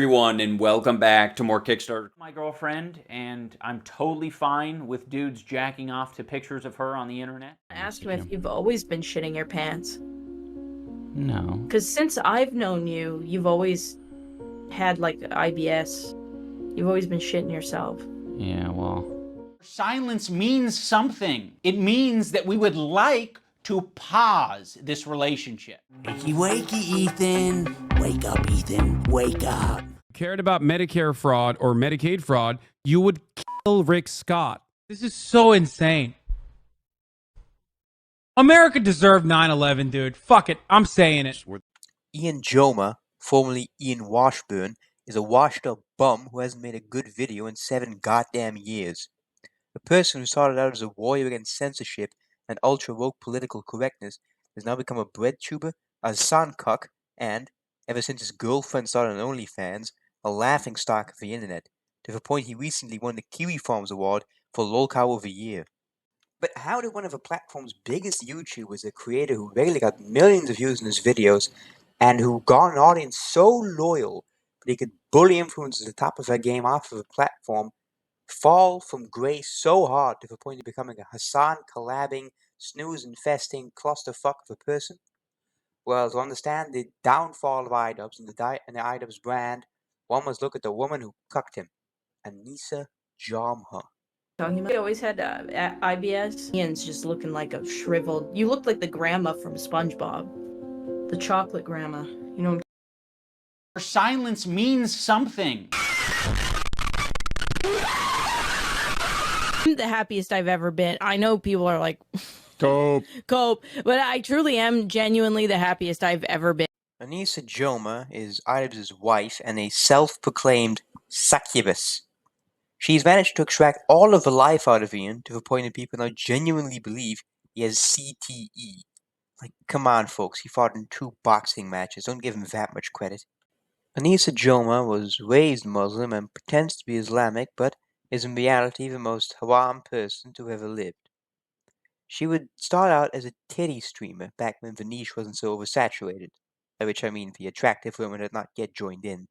Everyone, and welcome back to more Kickstarter. My girlfriend, and I'm totally fine with dudes jacking off to pictures of her on the internet. I asked him if you've always been shitting your pants. No. Because since I've known you, you've always had, like, IBS. You've always been shitting yourself. Yeah, well. Silence means something. It means that we would like to pause this relationship. Wakey, wakey, Ethan. Wake up, Ethan. Wake up. Cared about Medicare fraud or Medicaid fraud, you would kill Rick Scott. This is so insane. America deserved 9/11, dude. Fuck it. I'm saying it. Ian Joma, formerly Ian Washburn, is a washed-up bum who hasn't made a good video in 7 goddamn years. The person who started out as a warrior against censorship and ultra-woke political correctness has now become a bread tuber, a COMMIE CUCK, and, ever since his girlfriend started on OnlyFans, a laughingstock of the internet, to the point he recently won the Kiwi Farms Award for Lolcow of the Year. But how did one of the platform's biggest YouTubers, a creator who regularly got millions of views in his videos, and who got an audience so loyal that he could bully influencers at the top of their game off of the platform, fall from grace so hard to the point of becoming a Hassan collabing, snooze-infesting clusterfuck of a person? Well, to understand the downfall of Idubbbz and the Idubbbz brand, one must look at the woman who cucked him, Anissa Jamha. He always had IBS. Ian's just looking like a shriveled... You look like the grandma from SpongeBob. The chocolate grandma. You know. Silence means something. I'm the happiest I've ever been. I know people are like... Cope. Cope. But I truly am genuinely the happiest I've ever been. Anissa Joma is Idubbbz's wife and a self-proclaimed succubus. She's managed to extract all of the life out of Ian to the point that people now genuinely believe he has CTE. Like, come on folks, he fought in 2 boxing matches, don't give him that much credit. Anissa Joma was raised Muslim and pretends to be Islamic, but is in reality the most haram person to ever lived. She would start out as a titty streamer back when the niche wasn't so oversaturated, by which I mean the attractive women had not yet joined in.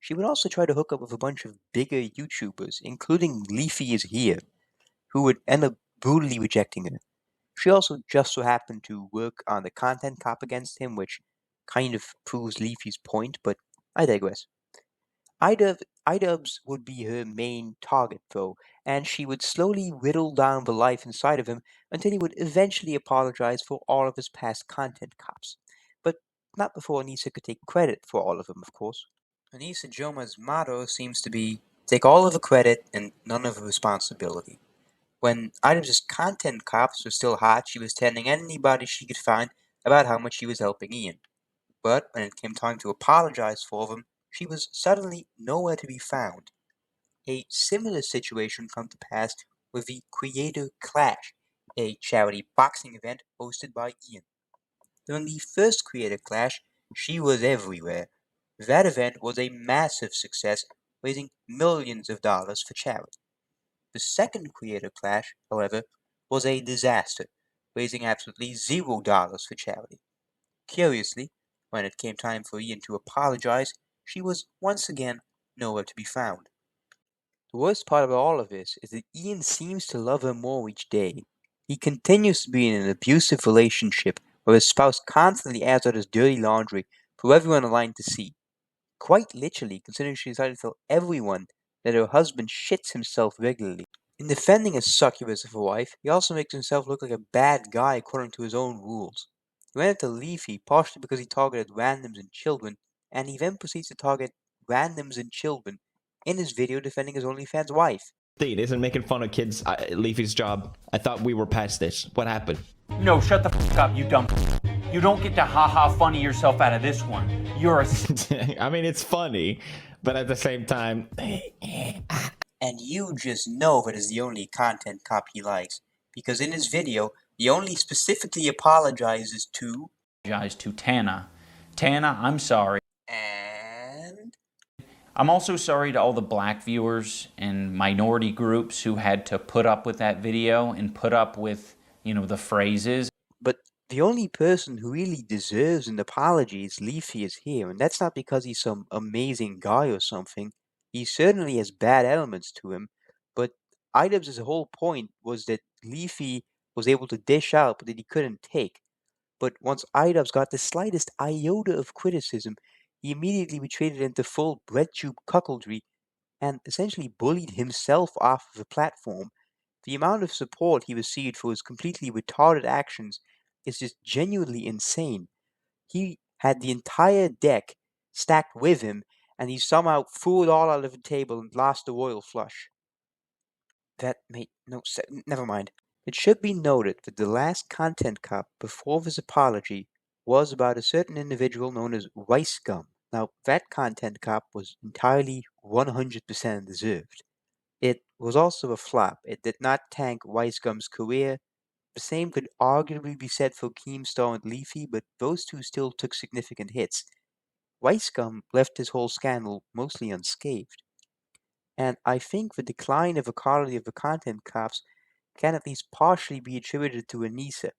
She would also try to hook up with a bunch of bigger YouTubers, including Leafy is Here, who would end up brutally rejecting her. She also just so happened to work on the content cop against him, which kind of proves Leafy's point, but I digress. Idubbbz would be her main target, though, and she would slowly whittle down the life inside of him until he would eventually apologize for all of his past content cops. But not before Anissa could take credit for all of them, of course. Anissa Joma's motto seems to be, take all of the credit and none of the responsibility. When Idubbbz's content cops were still hot, she was telling anybody she could find about how much she was helping Ian. But when it came time to apologize for them, she was suddenly nowhere to be found. A similar situation come to pass with the Creator Clash, a charity boxing event hosted by Ian. During the first Creator Clash, she was everywhere. That event was a massive success, raising millions of dollars for charity. The second Creator Clash, however, was a disaster, raising absolutely $0 for charity. Curiously, when it came time for Ian to apologize, she was once again nowhere to be found. The worst part about all of this is that Ian seems to love her more each day. He continues to be in an abusive relationship where his spouse constantly airs out his dirty laundry for everyone online to see. Quite literally, considering she decided to tell everyone that her husband shits himself regularly. In defending his succubus of a wife, he also makes himself look like a bad guy according to his own rules. He went after Leafy partially because he targeted randoms and children, and he then proceeds to target randoms and children in his video defending his OnlyFans wife. Isn't making fun of kids Leafy's job? I thought we were past this. What happened? No, shut the f up, you dumb. You don't get to ha-ha funny yourself out of this one. You're a... I mean, it's funny, but at the same time... And you just know that is the only content cop he likes, because in his video, he only specifically apologizes to... Tana. Tana, I'm sorry. And... I'm also sorry to all the black viewers and minority groups who had to put up with that video and put up with, you know, the phrases. But the only person who really deserves an apology is Leafy is here, and that's not because he's some amazing guy or something. He certainly has bad elements to him, but Idubbbz' whole point was that Leafy was able to dish out, but that he couldn't take. But once Idubbbz got the slightest iota of criticism, he immediately retreated into full breadtube cuckoldry and essentially bullied himself off of the platform. The amount of support he received for his completely retarded actions is just genuinely insane. He had the entire deck stacked with him, and he somehow threw it all out of the table and lost the royal flush. That made no sense. Never mind. It should be noted that the last content cop before this apology was about a certain individual known as Rice Gum. Now, that content cop was entirely 100% deserved. It was also a flop. It did not tank Rice Gum's career. The same could arguably be said for Keemstar and Leafy, but those two still took significant hits. Rice Gum left his whole scandal mostly unscathed. And I think the decline of the quality of the content cops can at least partially be attributed to Anissa.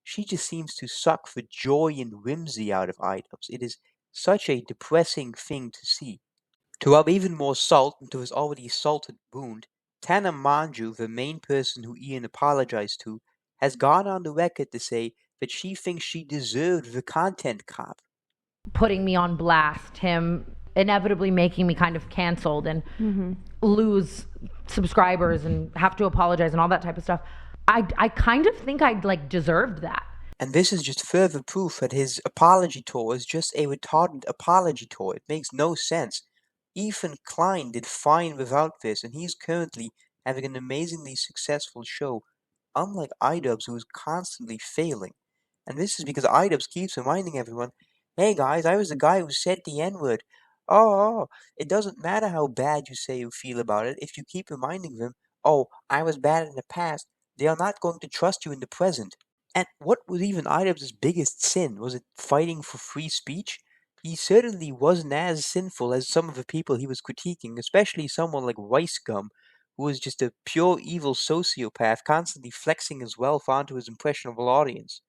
She just seems to suck the joy and whimsy out of Idubbbz. It is such a depressing thing to see. To rub even more salt into his already salted wound, Tana Manju, the main person who Ian apologized to, has gone on the record to say that she thinks she deserved the content cop. Putting me on blast, him inevitably making me kind of canceled and lose subscribers and have to apologize and all that type of stuff. I kind of think I deserved that. And this is just further proof that his apology tour is just a retarded apology tour. It makes no sense. Ethan Klein did fine without this, and he's currently having an amazingly successful show, unlike Idubbbz, who is constantly failing. And this is because Idubbbz keeps reminding everyone, hey guys, I was the guy who said the N-word. Oh, it doesn't matter how bad you say you feel about it. If you keep reminding them, oh, I was bad in the past, they are not going to trust you in the present. And what was even Idubbbz' biggest sin? Was it fighting for free speech? He certainly wasn't as sinful as some of the people he was critiquing, especially someone like Rice Gum, who was just a pure evil sociopath constantly flexing his wealth onto his impressionable audience.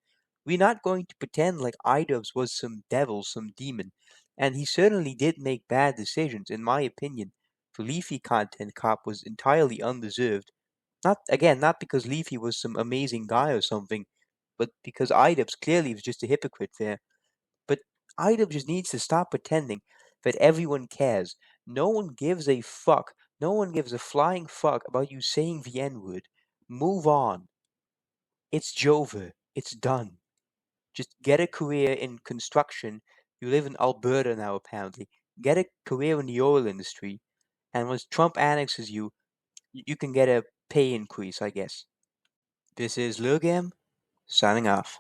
We're not going to pretend like Idubbbz was some devil, some demon, and he certainly did make bad decisions. In my opinion, the Leafy content cop was entirely undeserved. Not because Leafy was some amazing guy or something, but because Idubbbz clearly was just a hypocrite there. But Idubbbz just needs to stop pretending that everyone cares. No one gives a fuck. No one gives a flying fuck about you saying the N-word. Move on. It's Jover. It's done. Just get a career in construction. You live in Alberta now, apparently. Get a career in the oil industry. And once Trump annexes you, you can get a pay increase, I guess. This is Lurgam, signing off.